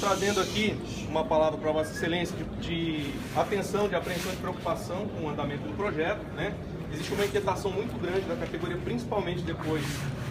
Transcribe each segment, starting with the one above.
trazendo aqui uma palavra para Vossa Excelência de atenção, de apreensão e de preocupação com o andamento do projeto, né? Existe uma inquietação muito grande da categoria, principalmente depois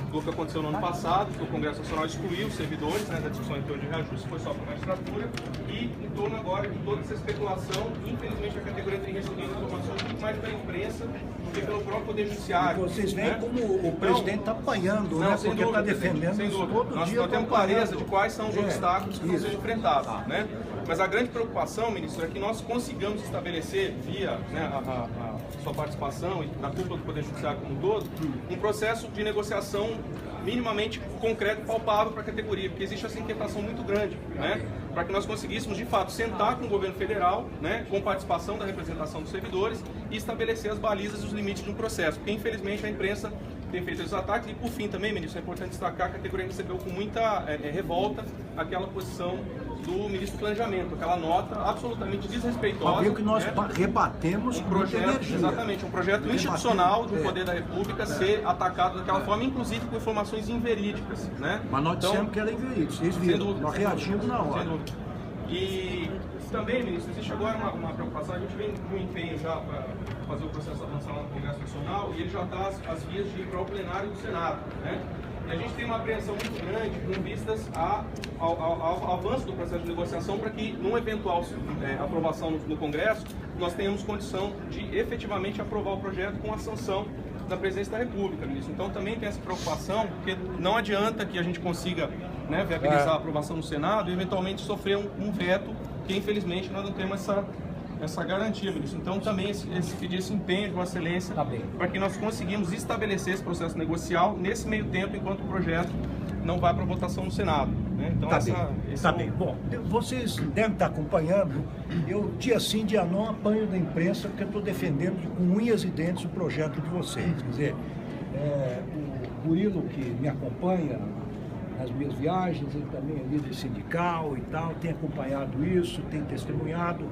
do que aconteceu no ano passado, que o Congresso Nacional excluiu os servidores, né, da discussão em torno de reajuste, foi só para a magistratura, e em torno agora de toda essa especulação, infelizmente a categoria tem recebido informações muito mais pela imprensa do que pelo próprio Poder Judiciário. E vocês veem, né? como o presidente está apanhando, né? Porque está defendendo sem dúvida. todo dia. Nós temos clareza de quais são os obstáculos que vão ser enfrentados, né? Mas a grande preocupação, ministro, é que nós consigamos estabelecer, via, né, a sua participação e da cúpula do Poder Judiciário como um todo, um processo de negociação minimamente concreto e palpável para a categoria, porque existe essa inquietação muito grande, né? Para que nós conseguíssemos, de fato, sentar com o governo federal, né, com participação da representação dos servidores e estabelecer as balizas e os limites de um processo, porque infelizmente a imprensa tem feito esses ataques. E por fim também, ministro, é importante destacar que a categoria recebeu com muita revolta aquela posição do ministro do Planejamento, aquela nota absolutamente desrespeitosa. Óbvio que nós, né, rebatemos um projeto, exatamente, um projeto institucional do Poder da República ser atacado daquela forma, inclusive com informações inverídicas, né? Mas nós dissemos que era inverídico, vocês viram, nós reagimos na hora. E também, ministro, existe agora uma preocupação, a gente vem com empenho já para fazer o processo avançar lá no Congresso Nacional, e ele já está às vias de ir para o plenário do Senado, né? E a gente tem uma apreensão muito grande com vistas ao avanço do processo de negociação, para que, numa eventual aprovação no Congresso, nós tenhamos condição de efetivamente aprovar o projeto com a sanção da Presidência da República, ministro. Então também tem essa preocupação, porque não adianta que a gente consiga, né, viabilizar a aprovação no Senado e eventualmente sofrer um veto, que infelizmente nós não temos essa garantia, ministro. Então também pedir esse empenho de Vossa Excelência para que nós conseguimos estabelecer esse processo negocial nesse meio tempo, enquanto o projeto não vai para votação no Senado, né? Então bem. Bom, vocês devem estar acompanhando. Eu, dia sim, dia não, apanho da imprensa, porque eu estou defendendo com unhas e dentes o projeto de vocês. Quer dizer, o Murilo, que me acompanha nas minhas viagens, ele também é líder sindical e tal, tem acompanhado isso, tem testemunhado.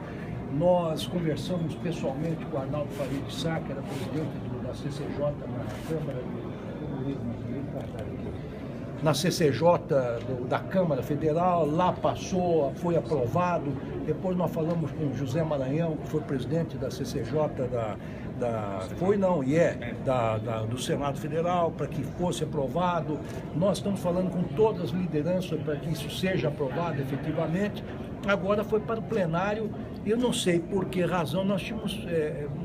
Nós conversamos pessoalmente com o Arnaldo Faria de Sá, que era presidente da CCJ na Câmara na CCJ da Câmara Federal, lá passou, foi aprovado. Depois nós falamos com o José Maranhão, que foi presidente da CCJ do Senado Federal, para que fosse aprovado. Nós estamos falando com todas as lideranças para que isso seja aprovado efetivamente. Agora foi para o plenário. Eu não sei por que razão nós tínhamos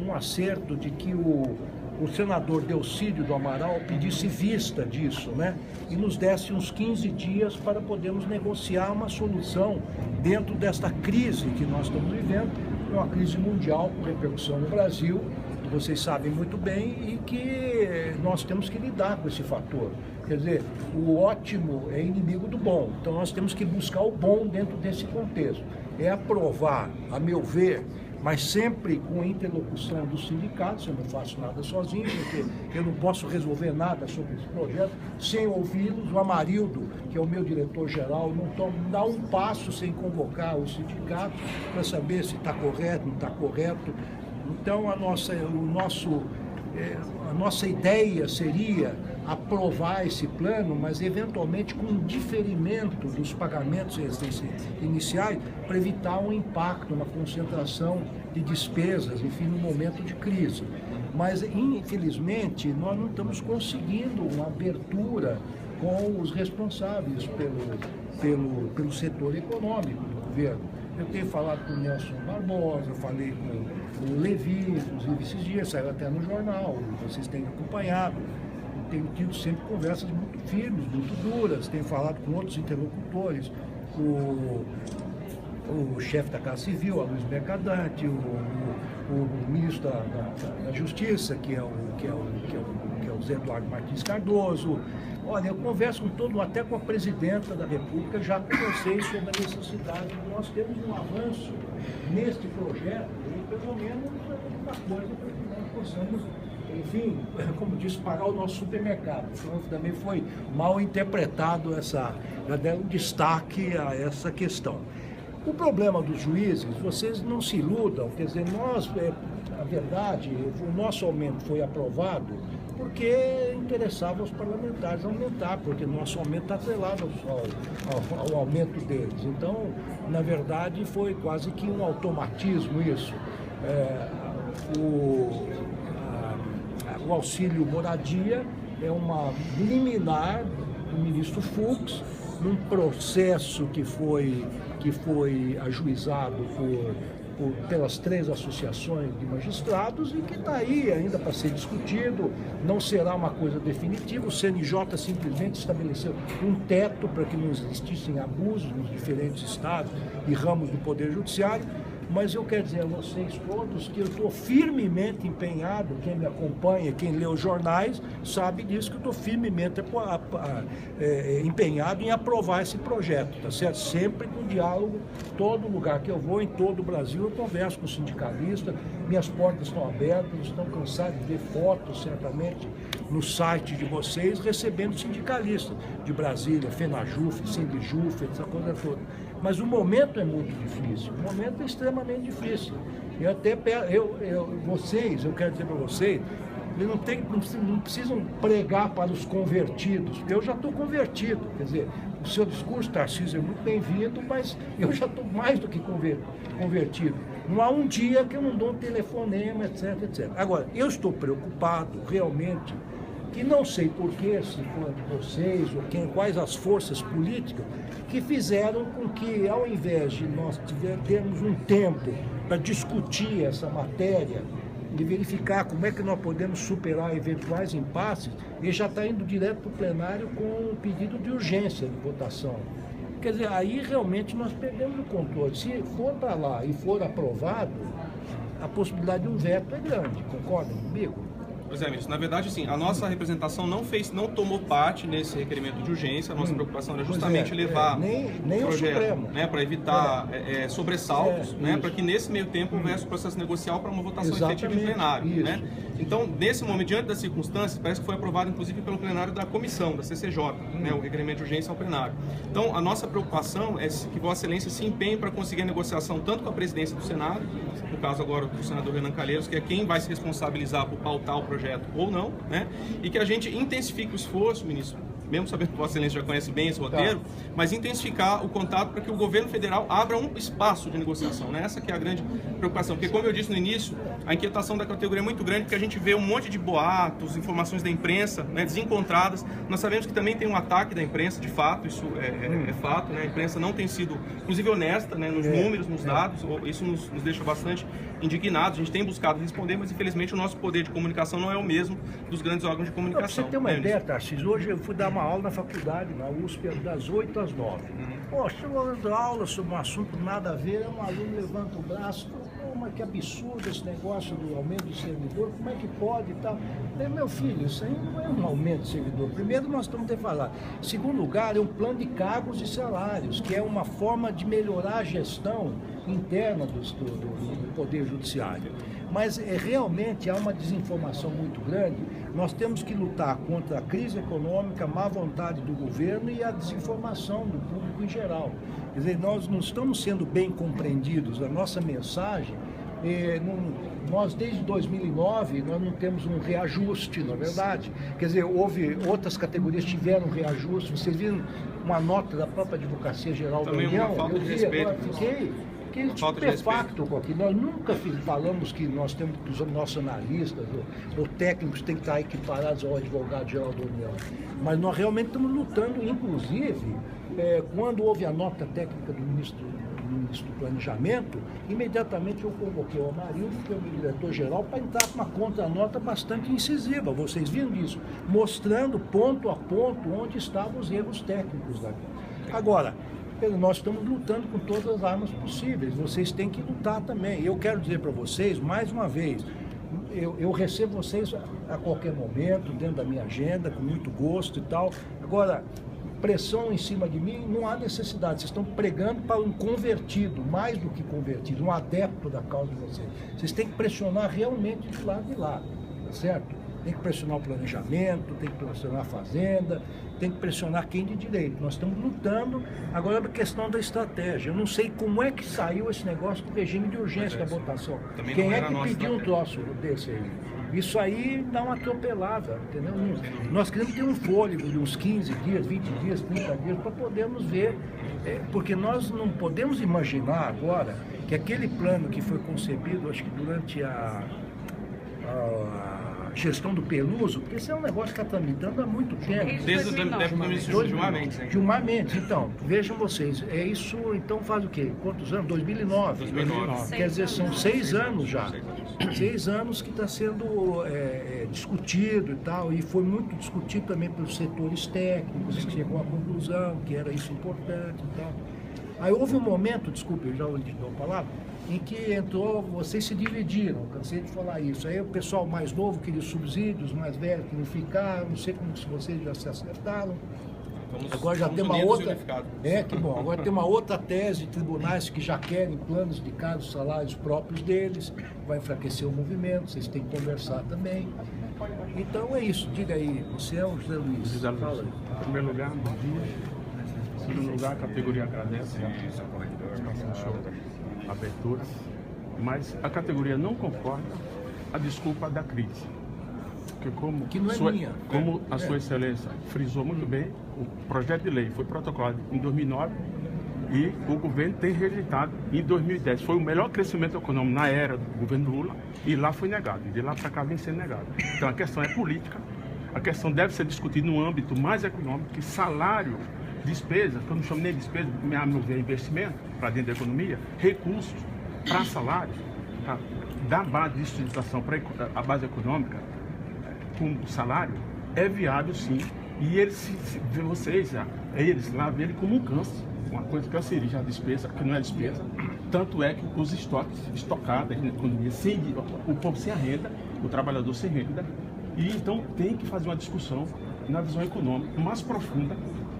um acerto de que o senador Delcídio do Amaral pedisse vista disso, né? E nos desse uns 15 dias para podermos negociar uma solução dentro desta crise que nós estamos vivendo, uma crise mundial com repercussão no Brasil, que vocês sabem muito bem, e que nós temos que lidar com esse fator. Quer dizer, o ótimo é inimigo do bom, então nós temos que buscar o bom dentro desse contexto. É aprovar, a meu ver, mas sempre com a interlocução dos sindicatos. Eu não faço nada sozinho, porque eu não posso resolver nada sobre esse projeto sem ouvi-los. O Amarildo, que é o meu diretor-geral, não dá um passo sem convocar os sindicatos para saber se está correto, não está correto. Então, a nossa ideia seria aprovar esse plano, mas eventualmente com um diferimento dos pagamentos iniciais para evitar um impacto na concentração de despesas, enfim, no momento de crise. Mas, infelizmente, nós não estamos conseguindo uma abertura com os responsáveis pelo setor econômico do governo. Eu tenho falado com o Nelson Barbosa, eu falei com o Levi, inclusive esses dias, saiu até no jornal, vocês têm acompanhado. Tenho tido sempre conversas muito firmes, muito duras, tenho falado com outros interlocutores, o chefe da Casa Civil, a Luiz Mercadante, o ministro da Justiça, que é o Zé Eduardo Martins Cardoso. Olha, eu converso com todo, até com a presidenta da República, já conversei sobre a necessidade de nós termos um avanço neste projeto, e pelo menos alguma coisa para que nós possamos, enfim, como disse, pagar o nosso supermercado. Então, também foi mal interpretado já deram destaque a essa questão. O problema dos juízes, vocês não se iludam, quer dizer, a verdade, o nosso aumento foi aprovado porque interessava aos parlamentares aumentar, porque nosso aumento está atrelado ao aumento deles. Então, na verdade, foi quase que um automatismo isso. O auxílio moradia é uma liminar do ministro Fux, num processo que foi ajuizado pelas 3 associações de magistrados e que está aí ainda para ser discutido, não será uma coisa definitiva. O CNJ simplesmente estabeleceu um teto para que não existissem abusos nos diferentes estados e ramos do Poder Judiciário, mas eu quero dizer a vocês todos que eu estou firmemente empenhado, quem me acompanha, quem lê os jornais, sabe disso, que eu estou firmemente empenhado em aprovar esse projeto, tá certo? Sempre com diálogo, todo lugar que eu vou, em todo o Brasil, eu converso com sindicalistas, minhas portas estão abertas, estão cansados de ver fotos, certamente, no site de vocês, recebendo sindicalistas de Brasília, FENAJUF, SINDIJUF, essa coisa toda. Mas o momento é muito difícil, o momento é extremamente difícil. Eu quero dizer para vocês, não precisam pregar para os convertidos, eu já estou convertido, quer dizer, o seu discurso, Tarcísio, é muito bem-vindo, mas eu já estou mais do que convertido. Não há um dia que eu não dou um telefonema, etc, etc. Agora, eu estou preocupado, realmente, que não sei porquê, se foram vocês ou quais as forças políticas que fizeram com que, ao invés de nós termos um tempo para discutir essa matéria e verificar como é que nós podemos superar eventuais impasses, ele já está indo direto para o plenário com um pedido de urgência de votação. Quer dizer, aí realmente nós perdemos o controle. Se for para lá e for aprovado, a possibilidade de um veto é grande, concordam comigo? Pois é, ministro. Na verdade, sim, a nossa representação não tomou parte nesse requerimento de urgência. A nossa preocupação era justamente levar nem o projeto, né, para evitar sobressaltos, né, para que nesse meio tempo houvesse o processo negocial para uma votação efetiva em plenário. Né? Então, nesse momento, diante das circunstâncias, parece que foi aprovado, inclusive, pelo plenário da comissão, da CCJ, né, o requerimento de urgência ao plenário. Então, a nossa preocupação é que Vossa Excelência se empenhe para conseguir a negociação tanto com a presidência do Senado, no caso agora do senador Renan Calheiros, que é quem vai se responsabilizar por pautar o projeto ou não, né? E que a gente intensifique o esforço, ministro, mesmo sabendo que Vossa Excelência já conhece bem esse roteiro, mas intensificar o contato para que o governo federal abra um espaço de negociação, né? Essa que é a grande preocupação, porque como eu disse no início, a inquietação da categoria é muito grande, porque a gente vê um monte de boatos, informações da imprensa, né, desencontradas. Nós sabemos que também tem um ataque da imprensa, de fato, isso é fato, né? A imprensa não tem sido, inclusive, honesta, né, nos números, nos dados, isso nos deixa bastante indignados. A gente tem buscado responder, mas infelizmente o nosso poder de comunicação não é o mesmo dos grandes órgãos de comunicação. Pra você ter uma ideia, Tarcísio, hoje eu fui dar uma aula na faculdade, na USP, das 8 às 9. Poxa, eu vou dando aula sobre um assunto nada a ver, um aluno levanta o braço, mas que absurdo esse negócio do aumento do servidor, como é que pode e tal. Meu filho, isso aí não é um aumento de servidor. Primeiro, nós estamos de falar. Segundo lugar, é um plano de cargos e salários, que é uma forma de melhorar a gestão interna do Poder Judiciário. Mas realmente há uma desinformação muito grande. Nós temos que lutar contra a crise econômica, a má vontade do governo e a desinformação do público em geral. Quer dizer, nós não estamos sendo bem compreendidos. A nossa mensagem, nós desde 2009, nós não temos um reajuste, na verdade. Quer dizer, outras categorias tiveram reajuste. Vocês viram uma nota da própria Advocacia Geral da União? Eu vi, agora fiquei estupefacto com aquilo. Nós nunca falamos que nós temos que os nossos analistas ou técnicos têm que estar equiparados ao advogado-geral da União. Mas nós realmente estamos lutando, inclusive, quando houve a nota técnica do ministro do Planejamento, imediatamente eu convoquei o Amarildo, que é o meu diretor-geral, para entrar com uma contranota bastante incisiva. Vocês viram isso? Mostrando ponto a ponto onde estavam os erros técnicos daqui. Agora, nós estamos lutando com todas as armas possíveis, vocês têm que lutar também. Eu quero dizer para vocês, mais uma vez, eu recebo vocês a qualquer momento, dentro da minha agenda, com muito gosto e tal. Agora, pressão em cima de mim, não há necessidade. Vocês estão pregando para um convertido, mais do que convertido, um adepto da causa de vocês. Vocês têm que pressionar realmente de lado e lado, tá certo? Tem que pressionar o planejamento, tem que pressionar a fazenda, tem que pressionar quem de direito. Nós estamos lutando agora da questão da estratégia. Eu não sei como é que saiu esse negócio do regime de urgência da votação. Quem é que pediu um troço desse aí? Isso aí dá uma atropelada, entendeu? Nós queremos ter um fôlego de uns 15 dias, 20 dias, 30 dias, para podermos ver, porque nós não podemos imaginar agora que aquele plano que foi concebido, acho que durante a gestão do Peluso, porque esse é um negócio que está tramitando há muito tempo. Desde o ministro Gilmar Mendes. Gilmar Mendes, então, vejam vocês, isso então faz o quê? Quantos anos? 2009. 2009. Quer dizer, são 6 anos já. 6 anos que está sendo discutido e tal, e foi muito discutido também pelos setores técnicos, que chegou à conclusão que era isso importante e tal. Aí houve um momento, desculpe, eu já lhe dou a palavra, em que entrou, vocês se dividiram, cansei de falar isso. Aí o pessoal mais novo queria subsídios, mais velho queria ficar, não sei como se vocês já se acertaram. Agora já tem uma outra. Que bom. Agora tem uma outra tese de tribunais que já querem planos de cargos, salários próprios deles, vai enfraquecer o movimento, vocês têm que conversar também. Então é isso. Diga aí, você é o José Luiz. José Luiz. Em primeiro lugar, bom dia. Em segundo lugar, a categoria agradece a abertura, mas a categoria não concorda a desculpa da crise. Porque como a Sua Excelência frisou muito bem, o projeto de lei foi protocolado em 2009 e o governo tem rejeitado em 2010. Foi o melhor crescimento econômico na era do governo Lula e lá foi negado. E de lá para cá vem sendo negado. Então a questão é política, a questão deve ser discutida no âmbito mais econômico, que salário, despesa, que eu não chamo nem de despesa, a meu ver, investimento para dentro da economia, recursos para salários, da base de sustentação para a base econômica, com o salário, é viável sim. E eles, eles lá veem ele como um câncer, uma coisa canceriana, a despesa, que não é despesa. Tanto é que os estoques, estocados na economia, o povo sem a renda, o trabalhador sem renda, e então tem que fazer uma discussão na visão econômica mais profunda,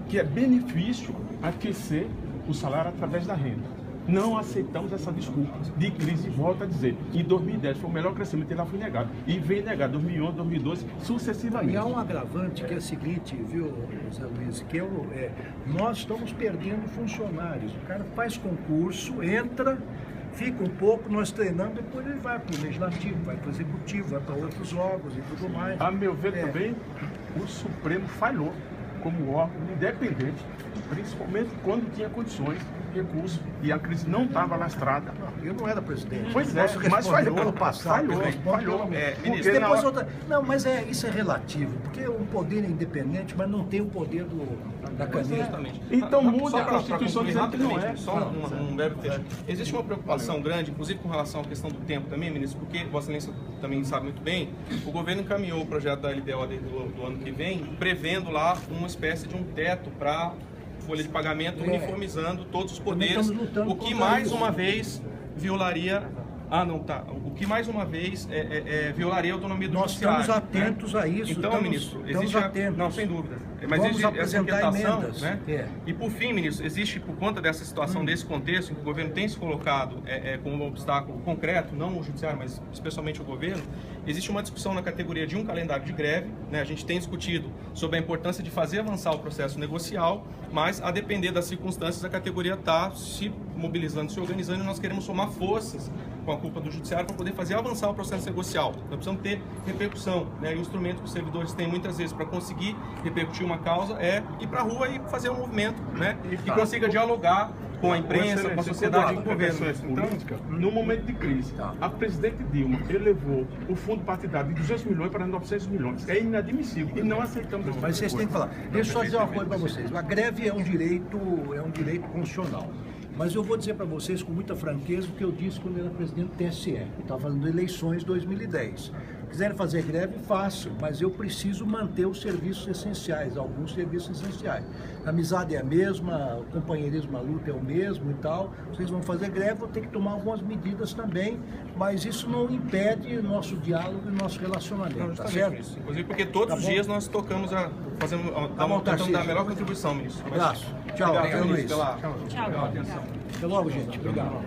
que é benefício aquecer o salário através da renda. Não aceitamos essa desculpa de crise, volta a dizer, em 2010 foi o melhor crescimento e lá foi negado. E veio negado 2011, 2012, sucessivamente. E há um agravante que é o seguinte, viu, José Luiz, que nós estamos perdendo funcionários. O cara faz concurso, entra, fica um pouco, nós treinamos, depois ele vai para o legislativo, vai para o executivo, vai para outros órgãos e tudo mais. A meu ver também, o Supremo falhou como órgão independente, principalmente quando tinha condições, recursos, e a crise não estava lastrada. Eu não era presidente. Pois é, mas falhou ano passado. Falhou. Não, mas isso é relativo, porque o poder é independente, mas não tem o poder da caneta. Justamente. Então muda a Constituição dizendo que não é. Só um breve texto. Existe uma preocupação grande, inclusive com relação à questão do tempo também, ministro, porque Vossa Excelência também sabe muito bem, o governo encaminhou o projeto da LDO do ano que vem, prevendo lá uma espécie de um teto para folha de pagamento, uniformizando todos os poderes, o que mais uma vez violaria... O que mais uma vez violaria a autonomia do judiciário. Nós estamos atentos a isso. Então, ministro, existe atentos. Não, sem dúvida. Mas vamos existe apresentar essa inquietação, emendas. né? E por fim, ministro, existe, por conta dessa situação, desse contexto, em que o governo tem se colocado como um obstáculo concreto, não o judiciário, mas especialmente o governo, existe uma discussão na categoria de um calendário de greve, né? A gente tem discutido sobre a importância de fazer avançar o processo negocial, mas a depender das circunstâncias, a categoria está se mobilizando, se organizando, e nós queremos somar forças com a culpa do judiciário para poder fazer avançar o processo negocial. Nós precisamos ter repercussão, né? E o instrumento que os servidores têm muitas vezes para conseguir repercutir uma causa é ir para a rua e fazer um movimento, né? E consiga dialogar com a imprensa, com a sociedade e com o governo. Política, no momento de crise, a presidente Dilma elevou o fundo partidário de 200 milhões para 900 milhões. É inadmissível e não aceitamos isso. Mas vocês têm que falar. Deixa eu só dizer uma coisa para vocês. A greve é um direito constitucional. Mas eu vou dizer para vocês com muita franqueza o que eu disse quando eu era presidente do TSE. Eu estava falando de eleições 2010. Quiserem fazer greve, façam, mas eu preciso manter os serviços essenciais, alguns serviços essenciais. A amizade é a mesma, o companheirismo na luta é o mesmo e tal. Vocês vão fazer greve, vou ter que tomar algumas medidas também, mas isso não impede o nosso diálogo e o nosso relacionamento, tá certo? Isso. Inclusive porque todos os dias nós tocamos tentando dar a melhor contribuição, ministro. Abraço. Tchau, obrigado, Luiz. Tchau. Até logo, gente. Obrigado.